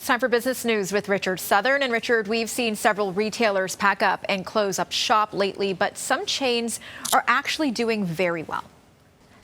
Time for business news with Richard Southern. And Richard, we've seen several retailers pack up and close up shop lately, but some chains are actually doing very well.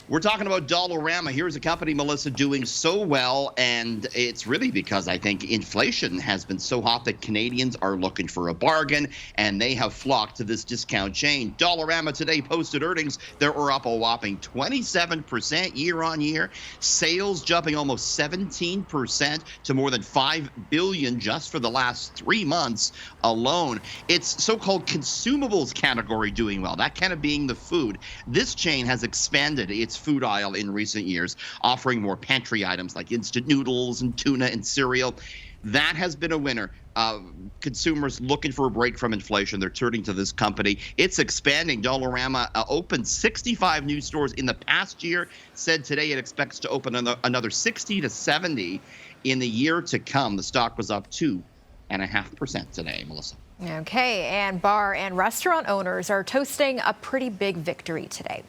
We're talking about Dollarama. Here's a company, Melissa, doing so well, and it's really because I think inflation has been so hot that Canadians are looking for a bargain, and they have flocked to this discount chain. Dollarama today posted earnings that were up a whopping 27% year on year. Sales jumping almost 17% to more than $5 billion just for the last 3 months alone. It's so-called consumables category doing well, that kind of being the food. This chain has expanded its food aisle in recent years, offering more pantry items like instant noodles and tuna and cereal. That has been a winner. Consumers looking for a break from inflation, they're turning to this company. It's expanding. Dollarama opened 65 new stores in the past year, said today it expects to open another 60 to 70 in the year to come. The stock was up 2.5% today, Melissa. Okay, and bar and restaurant owners are toasting a pretty big victory today.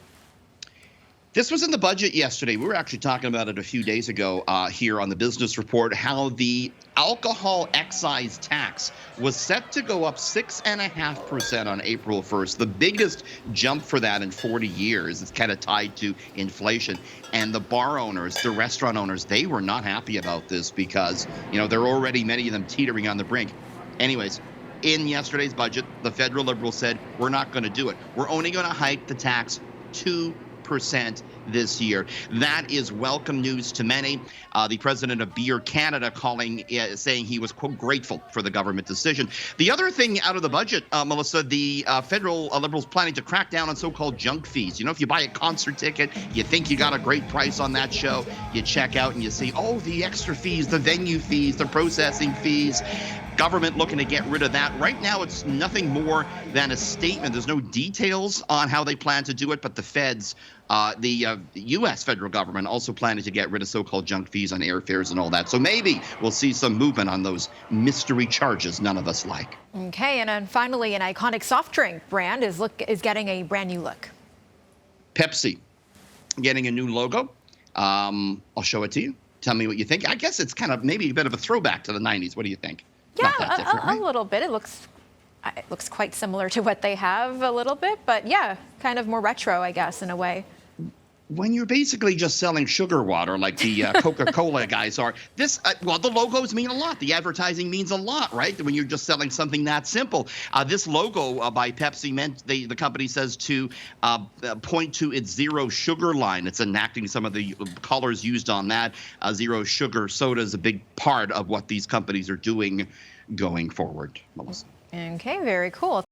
This was in the budget yesterday. We were actually talking about it a few days ago here on the Business Report, how the alcohol excise tax was set to go up 6.5% on April 1st, the biggest jump for that in 40 years. It's kind of tied to inflation. And the bar owners, the restaurant owners, they were not happy about this because, you know, there are already many of them teetering on the brink. Anyways, in yesterday's budget, the federal Liberals said, we're not going to do it. We're only going to hike the tax 2% this year. That is welcome news to many. The president of Beer Canada saying he was, quote, grateful for the government decision. The other thing out of the budget, Melissa, the federal Liberals planning to crack down on so-called junk fees. You know, if you buy a concert ticket, you think you got a great price on that show, you check out and you see, oh, the extra fees, the venue fees, the processing fees. Government looking to get rid of that. Right now, it's nothing more than a statement. There's no details on how they plan to do it, but the feds, the U.S. federal government also planning to get rid of so-called junk fees on airfares and all that. So maybe we'll see some movement on those mystery charges none of us like. Okay, and then finally, an iconic soft drink brand is getting a brand new look. Pepsi getting a new logo. I'll show it to you. Tell me what you think. I guess it's kind of maybe a bit of a throwback to the 90s. What do you think? Yeah, a little bit. It looks quite similar to what they have a little bit, but yeah, kind of more retro, I guess, in a way. When you're basically just selling sugar water like the Coca-Cola guys are, well, the logos mean a lot. The advertising means a lot, right? When you're just selling something that simple. This logo by Pepsi meant the company says to point to its zero sugar line. It's enacting some of the colors used on that. Zero sugar soda is a big part of what these companies are doing going forward, Melissa. Okay, very cool.